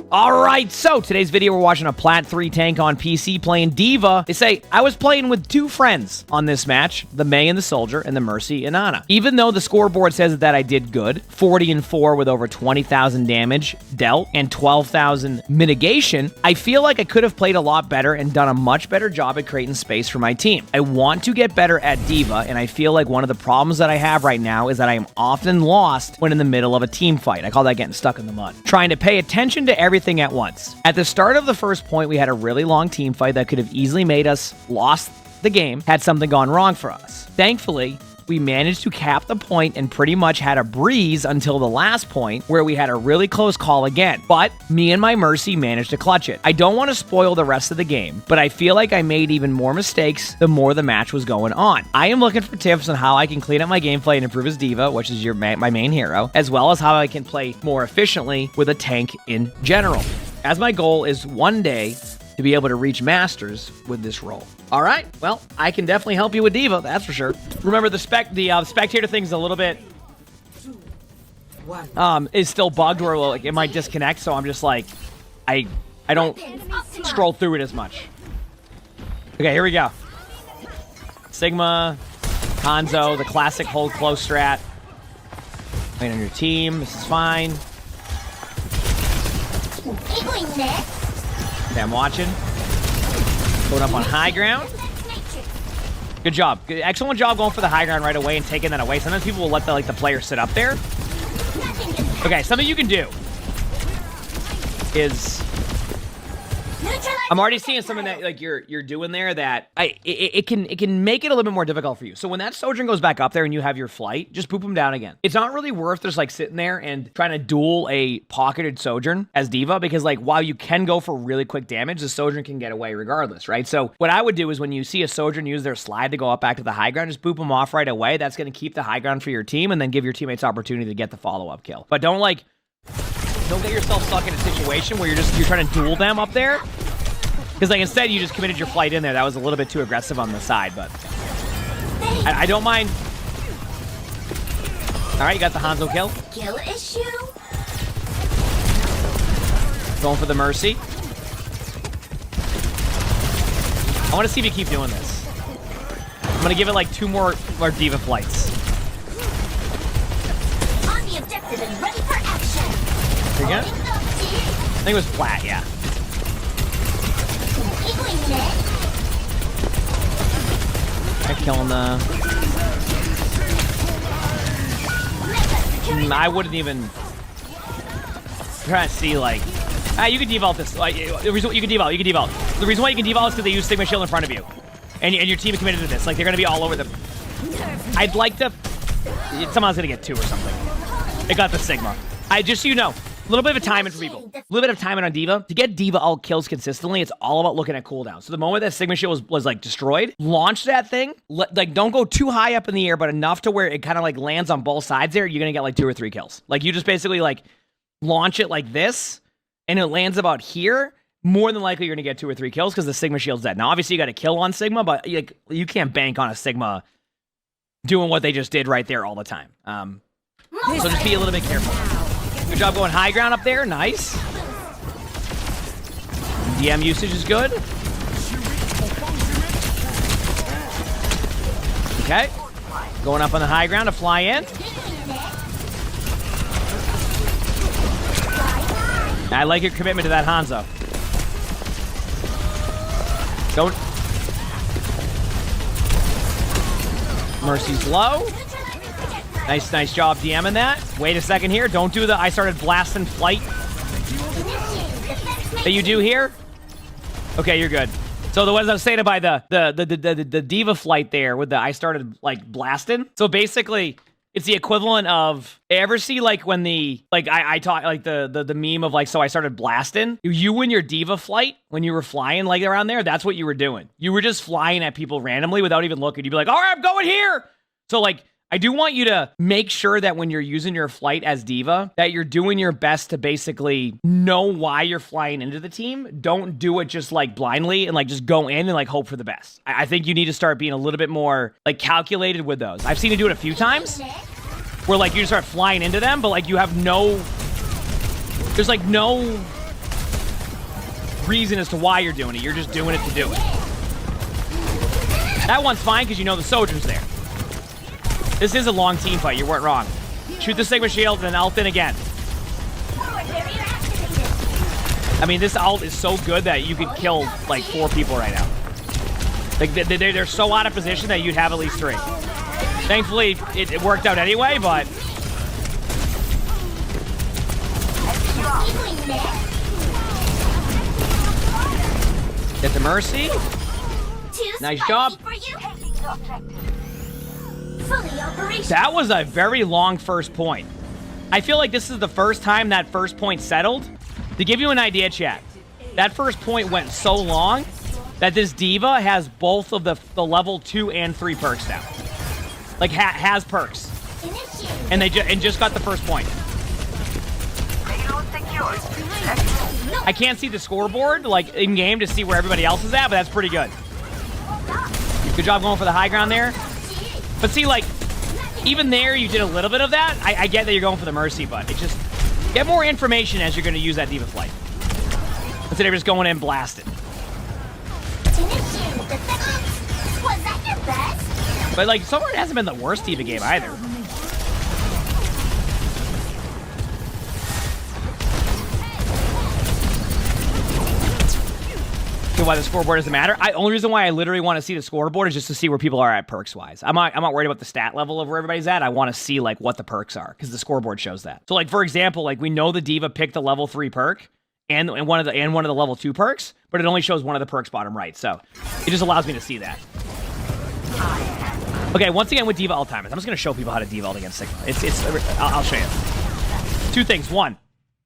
Alright, so today's video we're watching a Plat 3 tank on PC playing D.Va. They say, I was playing with two friends on this match, the Mei and the Soldier, and the Mercy and Ana. Even though the scoreboard says that I did good, 40-4 with over 20,000 damage dealt and 12,000 mitigation, I feel like I could have played a lot better and done a much better job at creating space for my team. I want to get better at D.Va, and I feel like one of the problems that I have right now is that I am often lost when in the middle of a team fight. I call that getting stuck in the mud. Trying to pay attention to everything at once. At the start of the first point, we had a really long team fight that could have easily made us lost the game had something gone wrong for us. Thankfully, we managed to cap the point and pretty much had a breeze until the last point where we had a really close call again. But me and my Mercy managed to clutch it. I don't want to spoil the rest of the game, but I feel like I made even more mistakes the more the match was going on. I am looking for tips on how I can clean up my gameplay and improve as D.Va, which is my main hero, as well as how I can play more efficiently with a tank in general, as my goal is one day to be able to reach Masters with this role. All right, well, I can definitely help you with D.Va, that's for sure. Remember, the spectator thing's a little bit, is still bugged where like, it might disconnect, so I'm just like, I don't scroll through it as much. Okay, here we go. Sigma, Hanzo, the classic hold close strat. Wait on your team, this is fine. Okay, I'm watching. Going up on high ground. Good job. Good, excellent job going for the high ground right away and taking that away. Sometimes people will let the player sit up there. Okay, something you can do is... I'm already seeing something that like you're doing there that it can make it a little bit more difficult for you. So when that Sojourn goes back up there and you have your flight, just boop him down again. It's not really worth just like sitting there and trying to duel a pocketed Sojourn as D.Va, because like while you can go for really quick damage, the Sojourn can get away regardless, right? So what I would do is when you see a Sojourn use their slide to go up back to the high ground, just boop them off right away. That's going to keep the high ground for your team and then give your teammates opportunity to get the follow-up kill. But don't get yourself stuck in a situation where you're trying to duel them up there. Because like instead you just committed your flight in there. That was a little bit too aggressive on the side, but I don't mind. All right, you got the Hanzo kill. Kill issue. Going for the Mercy. I want to see if you keep doing this. I'm gonna give it like two more D.Va flights. On the objective and ready for action. There you go. I think it was flat, yeah. I'm killing the... I wouldn't even... I'm trying to see, like... you can devault this. Like, the reason you can devault. The reason why you can devault is because they use Sigma Shield in front of you. And your team is committed to this. Like, they're going to be all over them. I'd like to... Someone's going to get two or something. They got the Sigma. Just so you know, a little bit of a timing for people. A little bit of timing on D.Va. To get D.Va all kills consistently, it's all about looking at cooldown. So the moment that Sigma Shield was like like launch that thing. Like don't go too high up in the air, but enough to where it kind of like lands on both sides there. You're gonna get like 2 or 3 kills. Like you just basically like launch it like this, and it lands about here. More than likely, you're gonna get 2 or 3 kills because the Sigma Shield's dead. Now, obviously, you got a kill on Sigma, but like you can't bank on a Sigma doing what they just did right there all the time. So just be a little bit careful. Good job going high ground up there. Nice. DM usage is good. Okay. Going up on the high ground to fly in. I like your commitment to that Hanzo. Don't. Mercy's low. Nice job DMing that. Wait a second here. Don't do the I started blasting flight that you do here. Okay, you're good. So the ones I was saying about the D.Va flight there with the I started like blasting. So basically, it's the equivalent of ever see like when the like I talk like the meme of like so I started blasting. You and your D.Va flight when you were flying like around there. That's what you were doing. You were just flying at people randomly without even looking. You'd be like, all right, I'm going here. So like. I do want you to make sure that when you're using your flight as D.Va, that you're doing your best to basically know why you're flying into the team. Don't do it just like blindly and like just go in and like hope for the best. I think you need to start being a little bit more like calculated with those. I've seen you do it a few times where like you just start flying into them, but like you have no, there's like no reason as to why you're doing it. You're just doing it to do it. That one's fine because you know the soldier's there. This is a long team fight. You weren't wrong. Shoot the Sigma shield and then ult in again. I mean, this ult is so good that you could kill like 4 people right now. Like they're so out of position that you'd have at least 3. Thankfully, it worked out anyway, but get the Mercy. Nice job. That was a very long first point. I feel like this is the first time that first point settled. To give you an idea, chat, that first point went so long that this D.Va has both of the level 2 and 3 perks now. Like, has perks. And they just got the first point. I can't see the scoreboard, like, in-game to see where everybody else is at, but that's pretty good. Good job going for the high ground there. But see, like, even there, you did a little bit of that. I get that you're going for the Mercy, but it just... Get more information as you're going to use that D.Va flight. Instead of just going in and blasting. But, like, so far it hasn't been the worst D.Va game either. So why the scoreboard doesn't matter? Only reason why I literally want to see the scoreboard is just to see where people are at perks-wise. I'm not worried about the stat level of where everybody's at. I want to see, like, what the perks are, because the scoreboard shows that. So, like, for example, like, we know the D.Va picked the level 3 perk and one of the level 2 perks, but it only shows one of the perks bottom right. So it just allows me to see that. Okay, once again with D.Va ult timers, I'm just going to show people how to D.Va ult against Sigma. I'll show you. 2 things. 1,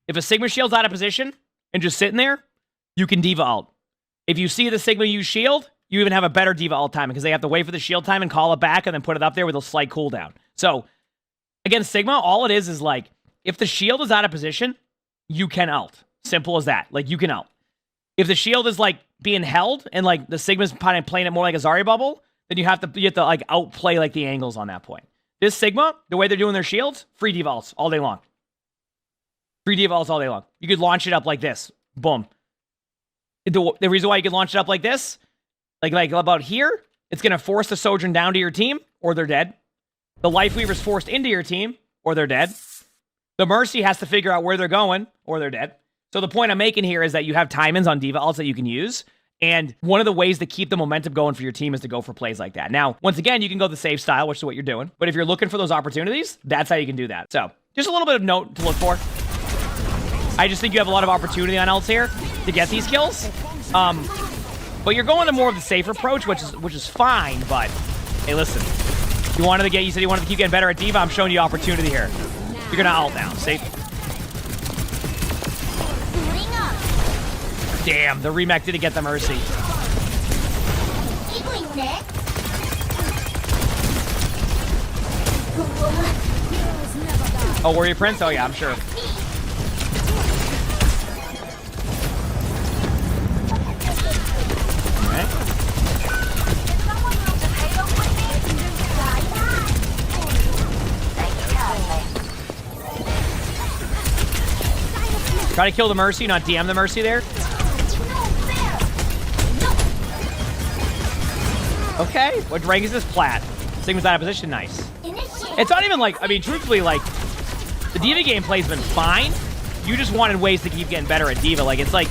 if a Sigma shield's out of position and just sitting there, you can D.Va ult. If you see the Sigma use shield, you even have a better D.Va ult timing because they have to wait for the shield time and call it back and then put it up there with a slight cooldown. So, against Sigma, all it is like, if the shield is out of position, you can ult. Simple as that. Like, you can ult. If the shield is, like, being held and, like, the Sigma's kind of playing it more like a Zarya bubble, then you have to like, outplay, like, the angles on that point. This Sigma, the way they're doing their shields, free D.Va ults all day long. Free D.Va ults all day long. You could launch it up like this. Boom. The reason why you can launch it up like this, like about here, it's going to force the Sojourn down to your team, or they're dead. The Life Weaver's forced into your team, or they're dead. The Mercy has to figure out where they're going, or they're dead. So the point I'm making here is that you have time-ins on D.Va ults that you can use, and one of the ways to keep the momentum going for your team is to go for plays like that. Now, once again, you can go the safe style, which is what you're doing, but if you're looking for those opportunities, that's how you can do that. So, just a little bit of note to look for. I just think you have a lot of opportunity on ults here to get these kills. But you're going to more of the safe approach, which is fine, but hey, listen. You said you wanted to keep getting better at D.Va. I'm showing you opportunity here. You're gonna ult now. Safe. Damn, the remake didn't get the Mercy. Oh, Warrior Prince? Oh yeah, I'm sure. Try to kill the Mercy, not DM the Mercy there. Okay, what rank is this? Plat. Sigma's out of position, nice. It's not even like, I mean, truthfully, like, the D.Va gameplay's been fine. You just wanted ways to keep getting better at D.Va. Like, it's like,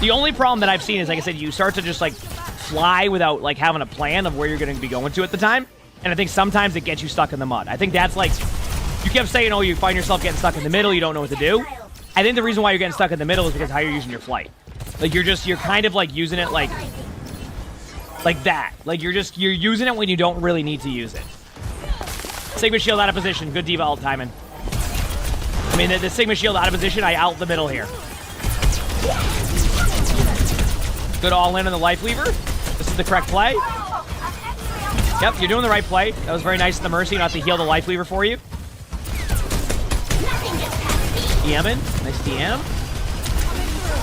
the only problem that I've seen is, like I said, you start to just, like, fly without, like, having a plan of where you're going to be going to at the time. And I think sometimes it gets you stuck in the mud. I think that's, like, you kept saying, oh, you find yourself getting stuck in the middle, you don't know what to do. I think the reason why you're getting stuck in the middle is because how you're using your flight. Like, you're kind of, like, using it, like that. Like, you're using it when you don't really need to use it. Sigma shield out of position. Good D.Va ult timing. I mean, the Sigma shield out of position, I ult the middle here. Good all in on the Life Weaver. This is the correct play. Yep, you're doing the right play. That was very nice of the Mercy not to heal the Life Weaver for you. DMing. Nice DM.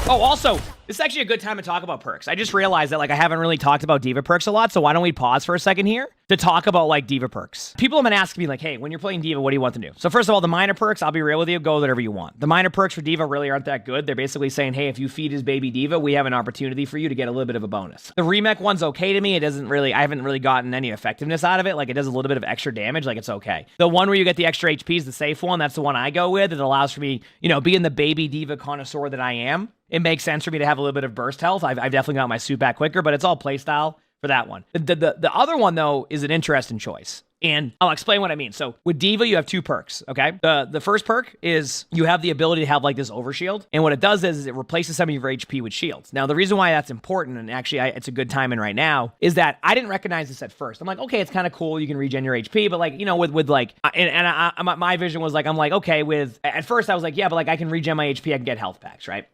Oh, also, this is actually a good time to talk about perks. I just realized that, like, I haven't really talked about D.Va perks a lot, so why don't we pause for a second here to talk about like diva perks. People have been asking me like, hey, when you're playing diva, what do you want to do? So first of all, the minor perks, I'll be real with you, go whatever you want. The minor perks for diva really aren't that good. They're basically saying, hey, if you feed his baby diva, we have an opportunity for you to get a little bit of a bonus. The remake one's okay to me. It doesn't really, I haven't really gotten any effectiveness out of it. Like it does a little bit of extra damage, like it's okay. The one where you get the extra HP is the safe one. That's the one I go with. It allows for me, you know, being the baby diva connoisseur that I am, it makes sense for me to have a little bit of burst health. I've definitely got my suit back quicker, but it's all playstyle for that one. The other one, though, is an interesting choice. And I'll explain what I mean. So with Diva, you have two perks, okay? The first perk is you have the ability to have like this overshield. And what it does is it replaces some of your HP with shields. Now, the reason why that's important, and actually it's a good timing right now, is that I didn't recognize this at first. I'm like, okay, it's kind of cool. You can regen your HP. But like, you know, with like, my vision was like, I'm like, okay, at first I was like, yeah, but like I can regen my HP. I can get health packs, right?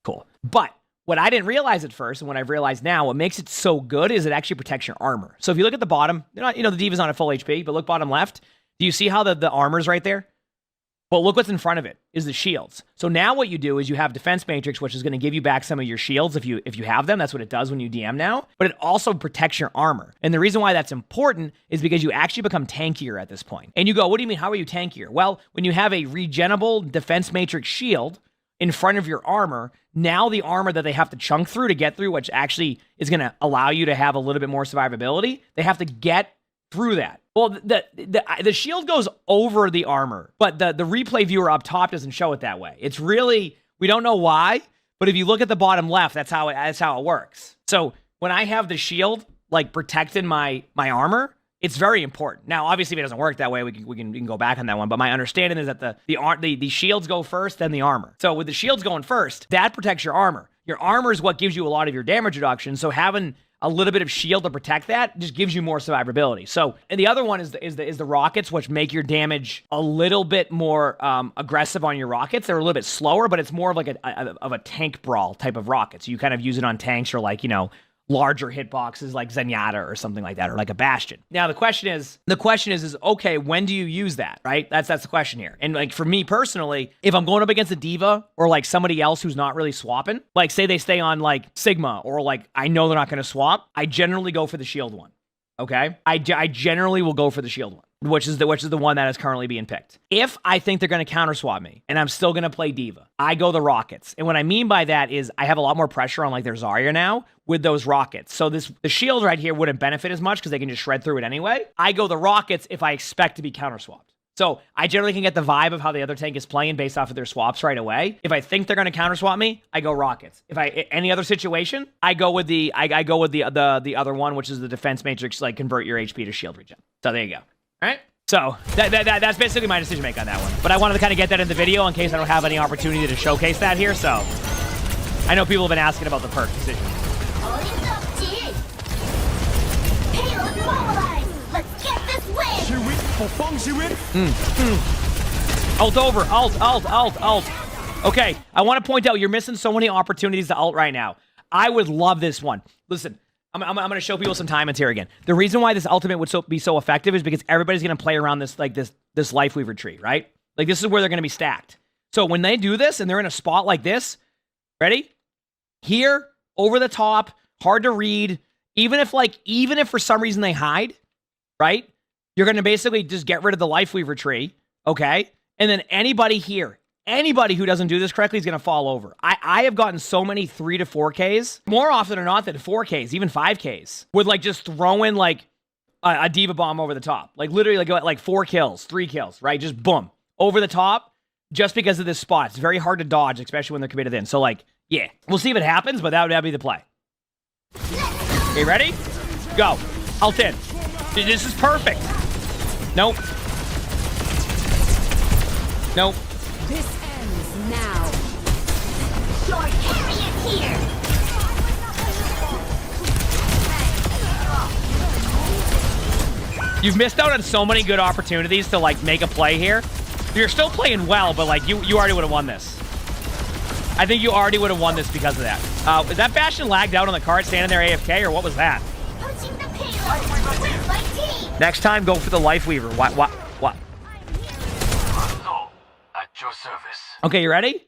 Cool. But what I didn't realize at first, and what I've realized now, what makes it so good is it actually protects your armor. So if you look at the bottom, you know, the Diva's on a full HP, but look bottom left. Do you see how the armor's right there? Well, look what's in front of it is the shields. So now what you do is you have defense matrix, which is going to give you back some of your shields if you have them. That's what it does when you DM now. But it also protects your armor. And the reason why that's important is because you actually become tankier at this point. And you go, what do you mean? How are you tankier? Well, when you have a regenerable defense matrix shield in front of your armor, now the armor that they have to chunk through to get through, which actually is going to allow you to have a little bit more survivability, they have to get through that. Well, the shield goes over the armor, but the replay viewer up top doesn't show it that way. It's really, we don't know why, but if you look at the bottom left, that's how it works. So when I have the shield like protecting my armor, it's very important. Now, obviously, if it doesn't work that way, we can go back on that one. But my understanding is that the shields go first, then the armor. So with the shields going first, that protects your armor. Your armor is what gives you a lot of your damage reduction. So having a little bit of shield to protect that just gives you more survivability. So, and the other one is the rockets, which make your damage a little bit more aggressive on your rockets. They're a little bit slower, but it's more of like a tank brawl type of rocket. So you kind of use it on tanks or like, you know, larger hitboxes like Zenyatta or something like that, or like a Bastion. Now the question is okay, when do you use that, right? That's the question here. And like for me personally, if I'm going up against a Diva or like somebody else who's not really swapping, like say they stay on like Sigma or like I know they're not going to swap, I generally go for the shield one. Okay, I generally will go for the shield one, which is the one that is currently being picked. If I think they're going to counter swap me and I'm still going to play Diva, I go the rockets. And what I mean by that is I have a lot more pressure on like their Zarya now with those rockets. So the shield right here wouldn't benefit as much because they can just shred through it anyway. I go the rockets if I expect to be counter swapped. So I generally can get the vibe of how the other tank is playing based off of their swaps right away. If I think they're going to counter swap me, I go rockets. If any other situation, I go with the other one, which is the defense matrix, like convert your HP to shield regen. So there you go. All right. So that's basically my decision make on that one. But I wanted to kind of get that in the video in case I don't have any opportunity to showcase that here. So I know people have been asking about the perk decision. Payload mobilized. Let's get this win. Alt over. Alt. Okay, I want to point out you're missing so many opportunities to alt right now. I would love this one. Listen, I'm going to show people some timings here again. The reason why this ultimate would be so effective is because everybody's going to play around this like this Lifeweaver tree, right? Like this is where they're going to be stacked. So when they do this and they're in a spot like this, ready? Here, over the top, hard to read. Even if for some reason they hide, right? You're going to basically just get rid of the Lifeweaver tree, okay? And then anybody here, anybody who doesn't do this correctly is going to fall over. I have gotten so many 3 to 4Ks, more often than not than 4Ks, even 5Ks, with like just throwing like a Diva bomb over the top. Like literally like 4 kills, 3 kills, right? Just boom, over the top just because of this spot. It's very hard to dodge, especially when they're committed in. So like, yeah, we'll see if it happens, but that'd be the play. Okay, ready? Go. Alt in. This is perfect. Nope. Nope. This ends now. Your carry is here. You've missed out on so many good opportunities to like make a play here. You're still playing well, but like you already would have won this. I think you already would have won this because of that. Is that Bastion lagged out on the cart standing there AFK, or what was that? Punching the payload. Win by team. Next time, go for the Lifeweaver. What? At your service. Okay, you ready?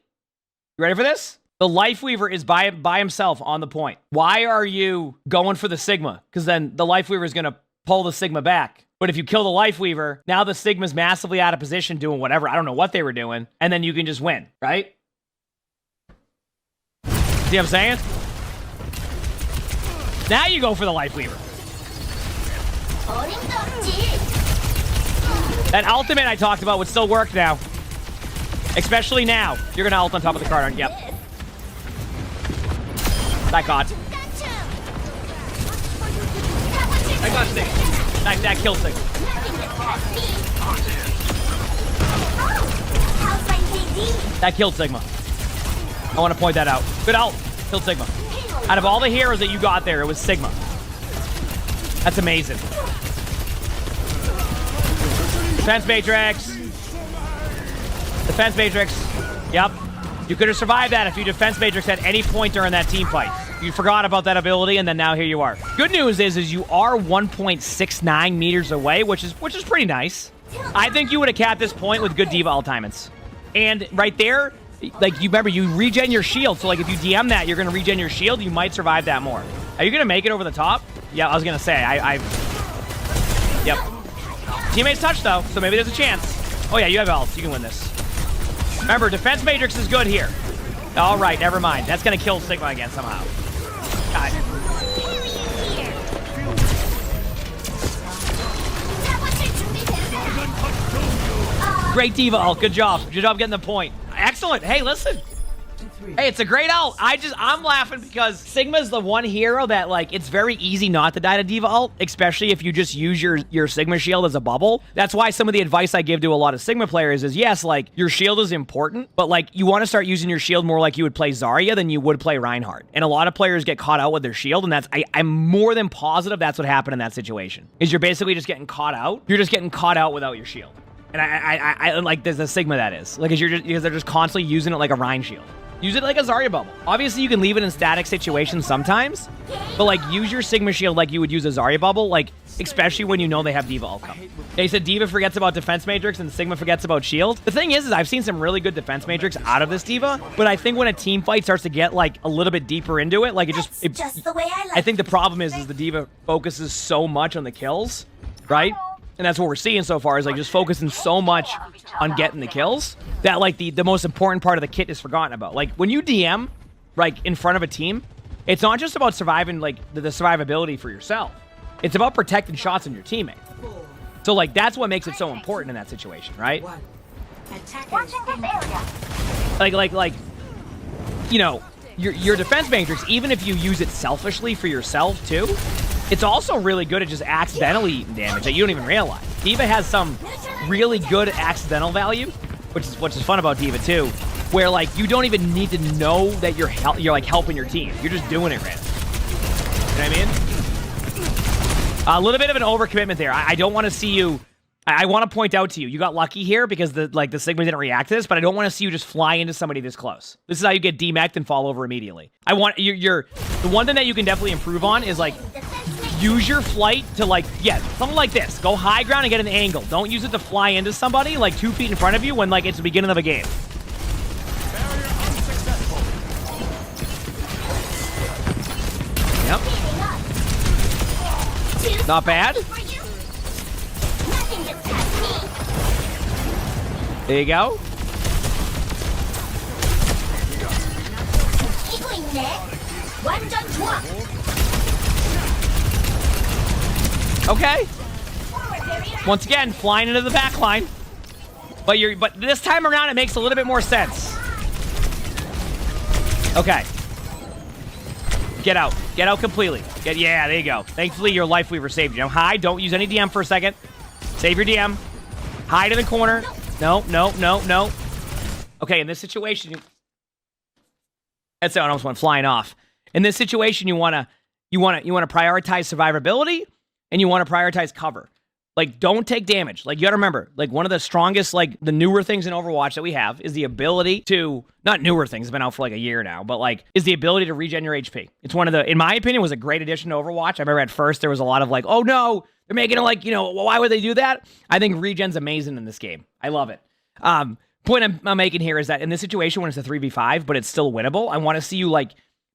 You ready for this? The Lifeweaver is by himself on the point. Why are you going for the Sigma? Because then the Lifeweaver is going to pull the Sigma back. But if you kill the Life Weaver, now the Sigma's massively out of position doing whatever. I don't know what they were doing. And then you can just win, right? See what I'm saying? Now you go for the Life Weaver. That ultimate I talked about would still work now. Especially now. You're going to ult on top of the card, aren't you? Yep. That got. I got Sigma. That killed Sigma. That killed Sigma. I want to point that out. Good ult. Killed Sigma. Out of all the heroes that you got there, it was Sigma. That's amazing. Defense Matrix. Defense Matrix. Yep. You could have survived that if you Defense Matrix at any point during that team fight. You forgot about that ability, and then now here you are. Good news is you are 1.69 meters away, which is pretty nice. I think you would have capped this point with good D.Va ultimates. And right there, like, you remember, you regen your shield. So, like, if you DM that, you're going to regen your shield. You might survive that more. Are you going to make it over the top? Yeah, I was going to say. Yep. Teammates touch, though, so maybe there's a chance. Oh, yeah, you have ult. You can win this. Remember, Defense Matrix is good here. All right, never mind. That's going to kill Sigma again somehow. God. Great D.Va ult. Good job. Good job getting the point. Excellent. Hey, listen. Hey, it's a great ult. I'm laughing because Sigma's the one hero that, like, it's very easy not to die to D.Va ult, especially if you just use your Sigma shield as a bubble. That's why some of the advice I give to a lot of Sigma players is, yes, like, your shield is important, but, like, you want to start using your shield more like you would play Zarya than you would play Reinhardt. And a lot of players get caught out with their shield, and I'm more than positive that's what happened in that situation. Is you're basically just getting caught out. You're just getting caught out without your shield. And I like, there's a Sigma that is. Like, because they're just constantly using it like a Rein shield. Use it like a Zarya bubble. Obviously, you can leave it in static situations sometimes, but, like, use your Sigma shield like you would use a Zarya bubble, like, especially when you know they have D.Va ult coming. They said D.Va forgets about Defense Matrix and Sigma forgets about shield. The thing is I've seen some really good Defense Matrix out of this D.Va, but I think when a team fight starts to get, like, a little bit deeper into it, like, just the way I like. I think the problem is the D.Va focuses so much on the kills, right? And that's what we're seeing so far, is, like, just focusing so much on getting the kills that, like, the most important part of the kit is forgotten about. Like, when you DM, like, in front of a team, it's not just about surviving, like, the survivability for yourself. It's about protecting shots on your teammate. So, like, that's what makes it so important in that situation, right? Like, you know, your Defense Matrix, even if you use it selfishly for yourself, too, it's also really good at just accidentally eating damage that you don't even realize. D.Va has some really good accidental value, which is fun about D.Va too, where, like, you don't even need to know that you're like helping your team. You're just doing it random. You know what I mean? A little bit of an overcommitment there. I don't want to see you. I want to point out to you, you got lucky here because the Sigma didn't react to this, but I don't want to see you just fly into somebody this close. This is how you get demeched and fall over immediately. I want the one thing that you can definitely improve on is, like, use your flight to, like, yeah, something like this. Go high ground and get an angle. Don't use it to fly into somebody, like, 2 feet in front of you when, like, it's the beginning of a game. Yep. Not bad. There you go. Okay. Once again, flying into the back line. But this time around, it makes a little bit more sense. Okay. Get out. Get out completely. Yeah, there you go. Thankfully, your Life Weaver saved you. Now, hide. Don't use any DM for a second. Save your DM. Hide in the corner. No. Okay, in this situation, that's how I almost went flying off. In this situation, you want to prioritize survivability and you want to prioritize cover. Like, don't take damage. Like, you gotta remember, like, one of the strongest, like, the newer things in Overwatch that we have is the ability to, not newer things, it's been out for like a year now, but, like, is the ability to regen your HP. It's one of the, in my opinion, was a great addition to Overwatch. I remember at first there was a lot of, like, oh no, they're making it, like, you know, why would they do that? I think regen's amazing in this game. I love it. Point I'm making here is that in this situation when it's a 3v5, but it's still winnable, I want to see you, like,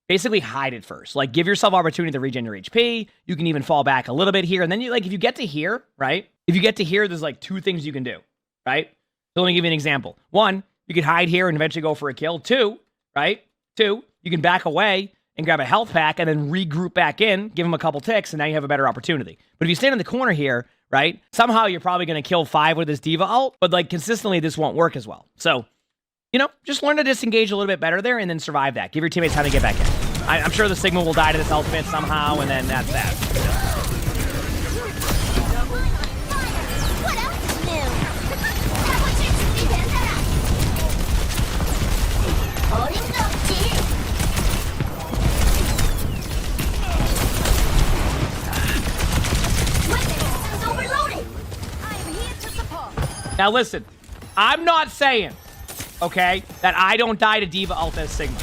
basically hide it first. Like, give yourself opportunity to regen your HP. You can even fall back a little bit here. And then, you like, if you get to here, right? If you get to here, there's, like, 2 things you can do, right? So let me give you an example. 1, you could hide here and eventually go for a kill. 2, right? 2, you can back away and grab a health pack and then regroup back in, give them a couple ticks, and now you have a better opportunity. But if you stand in the corner here, right, somehow you're probably going to kill 5 with this D.Va ult, but, like, consistently this won't work as well. So, you know, just learn to disengage a little bit better there and then survive that. Give your teammates time to get back in. I'm sure the Sigma will die to this ultimate somehow, and then that's that. What else is new? That would change the defense. Holding up, team. Weapon systems overloaded. I am here to support. Now listen, I'm not saying, okay, that I don't die to D.Va ult as Sigma.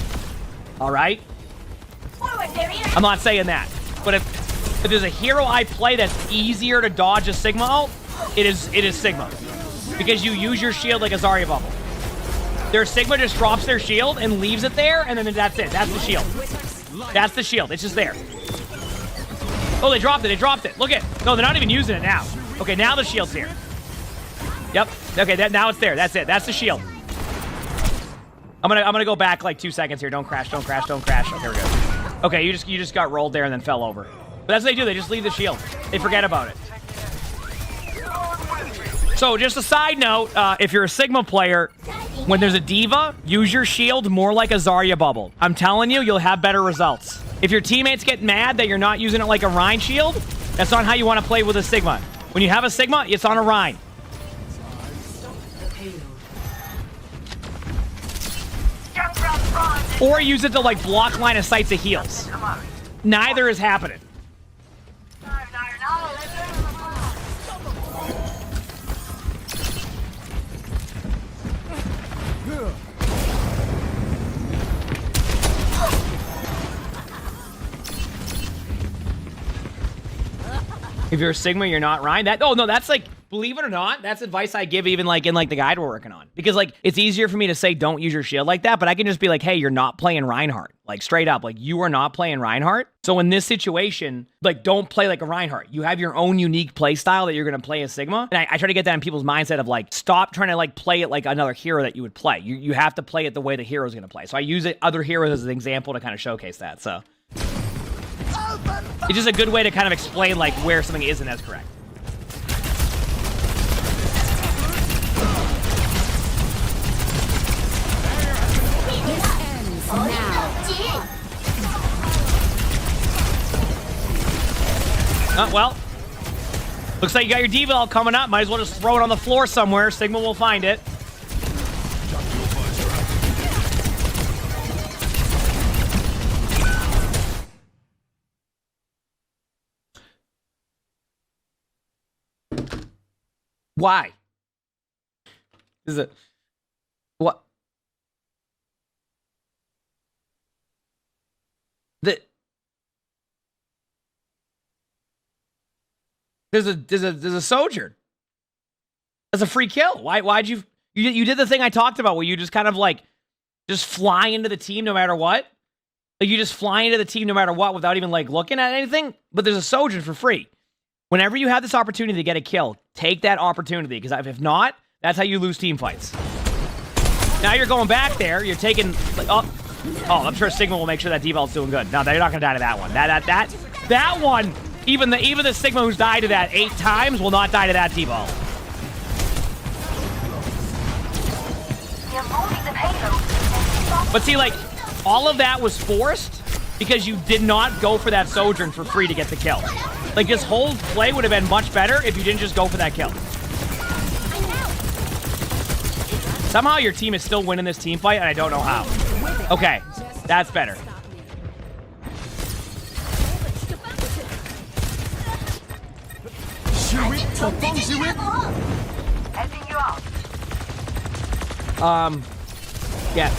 All right? Forward barrier. I'm not saying that. But if there's a hero I play that's easier to dodge a Sigma ult, it is Sigma. Because you use your shield like a Zarya bubble. Their Sigma just drops their shield and leaves it there, and then that's it. That's the shield. That's the shield. It's just there. Oh, they dropped it. They dropped it. Look at. No, they're not even using it now. Okay, now the shield's here. Yep. Okay, now it's there. That's it. That's the shield. I'm gonna go back like 2 seconds here. Don't crash. Don't crash. Don't crash. Okay, we're good. Okay, you just got rolled there and then fell over. But that's what they do. They just leave the shield. They forget about it. So just a side note, if you're a Sigma player, when there's a D.Va, use your shield more like a Zarya bubble. I'm telling you, you'll have better results. If your teammates get mad that you're not using it like a Rein shield, that's not how you want to play with a Sigma. When you have a Sigma, it's on a Rein. Or use it to, like, block line of sight to heals. Neither is happening. If you're a Sigma, you're not Rein. Oh, no, that's like, believe it or not, that's advice I give even like in like the guide we're working on. Because like, it's easier for me to say don't use your shield like that, but I can just be like, hey, you're not playing Reinhardt. Like straight up, like you are not playing Reinhardt. So in this situation, like don't play like a Reinhardt. You have your own unique play style that you're going to play as Sigma. And I try to get that in people's mindset of like, stop trying to like play it like another hero that you would play. You have to play it the way the hero is going to play. So I use other heroes as an example to kind of showcase that. So it's just a good way to kind of explain like where something isn't as correct. Well, looks like you got your D.Va all coming up. Might as well just throw it on the floor somewhere. Sigma will find it. Why? Is it what? There's a Sojourn. That's a free kill. Why'd you did the thing I talked about where you just kind of like just fly into the team no matter what? Like you just fly into the team no matter what without even like looking at anything? But there's a Sojourn for free. Whenever you have this opportunity to get a kill, take that opportunity, because if not, that's how you lose team fights. Now you're going back there, you're taking like I'm sure Sigma will make sure that D.Va is doing good. No, they're not gonna die to that one. That one, even the Sigma who's died to that 8 times will not die to that D.Va. But see, like, all of that was forced because you did not go for that Sojourn for free to get the kill. Like, this whole play would have been much better if you didn't just go for that kill. Somehow your team is still winning this team fight, and I don't know how. Okay, that's better. Yeah.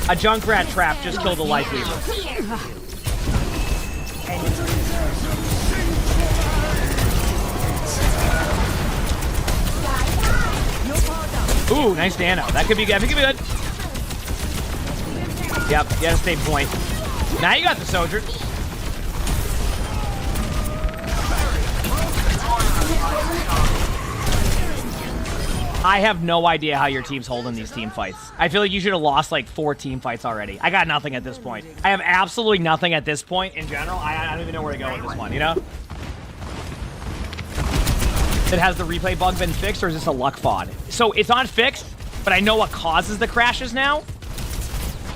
A Junkrat trap just killed a Life Weaver. Ooh, nice nano. That could be good. That could be good. Yep, you had to stay point. Now you got the soldier. I have no idea how your team's holding these team fights. I feel like you should have lost like 4 team fights already. I got nothing at this point. I have absolutely nothing at this point in general. I don't even know where to go with this one, you know? It has the replay bug been fixed, or is this a luck FOD? So it's not fixed, but I know what causes the crashes now.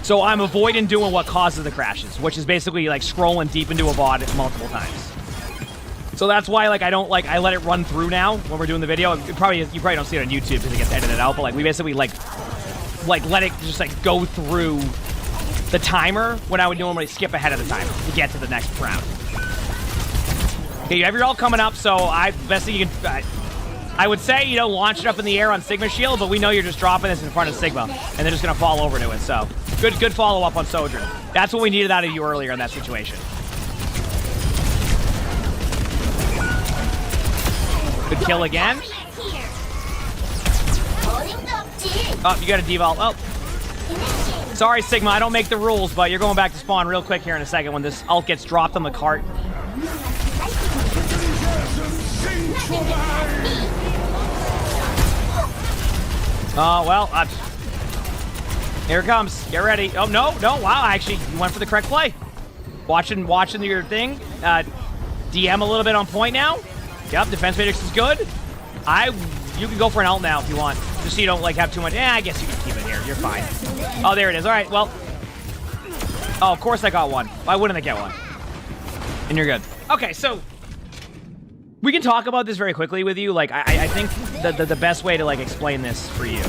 So I'm avoiding doing what causes the crashes, which is basically like scrolling deep into a VOD multiple times. So that's why, like, I don't, like, I let it run through now when we're doing the video. You probably don't see it on YouTube because it gets edited out, but, like, we basically, like, let it just, like, go through the timer when I would normally skip ahead of the timer to get to the next round. Okay, you have your ult coming up, so best thing you can, I would say, you know, launch it up in the air on Sigma Shield, but we know you're just dropping this in front of Sigma, and they're just going to fall over to it, so good follow-up on Sojourn. That's what we needed out of you earlier in that situation. Good kill again. Oh, you got a devault. Oh. Sorry, Sigma, I don't make the rules, but you're going back to spawn real quick here in a second when this ult gets dropped on the cart. Oh, well, here it comes. Get ready. Oh, no, wow, actually, you went for the correct play. Watching your thing. DM a little bit on point now. Yep, defense matrix is good. You can go for an ult now if you want. Just so you don't, like, have too much. I guess you can keep it here. You're fine. Oh, there it is. All right, well. Oh, of course I got one. Why wouldn't I get one? And you're good. Okay, so we can talk about this very quickly with you. Like, I think the best way to, like, explain this for you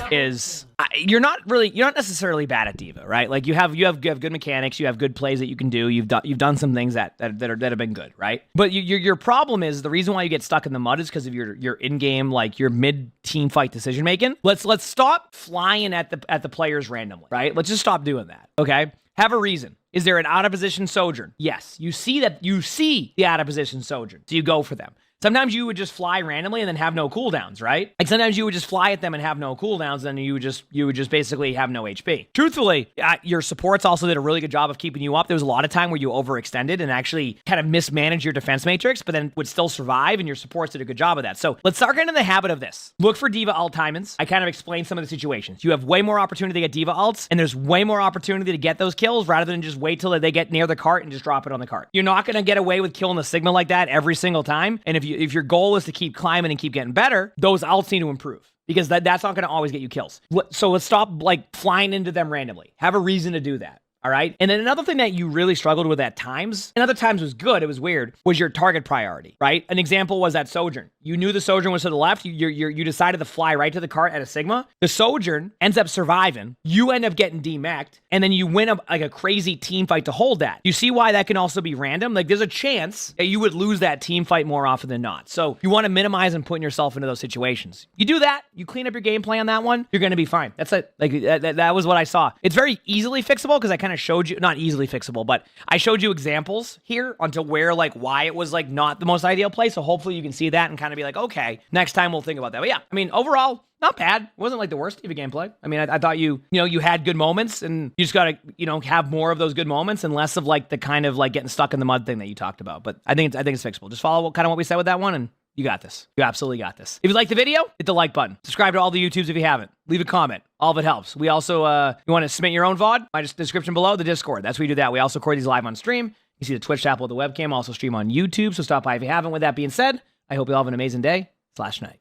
is you're not necessarily bad at D.Va, right? Like you have good mechanics, you have good plays that you can do, you've done some things that have been good, right? But your problem is the reason why you get stuck in the mud is because of your in-game, like your mid-team fight decision making. Let's stop flying at the players randomly, right? Let's just stop doing that, okay? Have a reason. Is there an out-of-position Sojourn? Yes. You see the out-of-position Sojourn, so you go for them. Sometimes you would just fly randomly and then have no cooldowns, right? Like sometimes you would just fly at them and have no cooldowns, and you would just basically have no HP. Truthfully, your supports also did a really good job of keeping you up. There was a lot of time where you overextended and actually kind of mismanaged your defense matrix, but then would still survive, and your supports did a good job of that. So let's start getting in the habit of this. Look for D.Va ult timings. I kind of explained some of the situations. You have way more opportunity to get D.Va ults, and there's way more opportunity to get those kills rather than just wait till they get near the cart and just drop it on the cart. You're not going to get away with killing the Sigma like that every single time, and if your goal is to keep climbing and keep getting better, those ults need to improve because that's not going to always get you kills. So let's stop like flying into them randomly. Have a reason to do that. All right. And then another thing that you really struggled with at times, and other times was good, it was weird, was your target priority, right? An example was that Sojourn. You knew the Sojourn was to the left. You decided to fly right to the cart at a Sigma. The Sojourn ends up surviving. You end up getting demeched, and then you win a crazy team fight to hold that. You see why that can also be random? Like there's a chance that you would lose that team fight more often than not. So you want to minimize and putting yourself into those situations. You do that, you clean up your gameplay on that one, you're going to be fine. That's it. Like that was what I saw. It's very easily fixable because I kind of showed you, not easily fixable, but I showed you examples here onto where, like, why it was, like, not the most ideal play. So hopefully you can see that and kind of be like, okay, next time we'll think about that. But yeah, I mean, overall, not bad. It wasn't like the worst of a gameplay. I mean, I thought you had good moments, and you just got to, have more of those good moments and less of, like, the kind of, like, getting stuck in the mud thing that you talked about. But I think it's fixable. Just follow kind of what we said with that one, and you got this. You absolutely got this. If you like the video, hit the like button. Subscribe to all the YouTubes if you haven't. Leave a comment. All of it helps. We also, you want to submit your own VOD? My description below, the Discord. That's where you do that. We also record these live on stream. You see the Twitch app with the webcam. Also stream on YouTube, so stop by if you haven't. With that being said, I hope you all have an amazing day/night.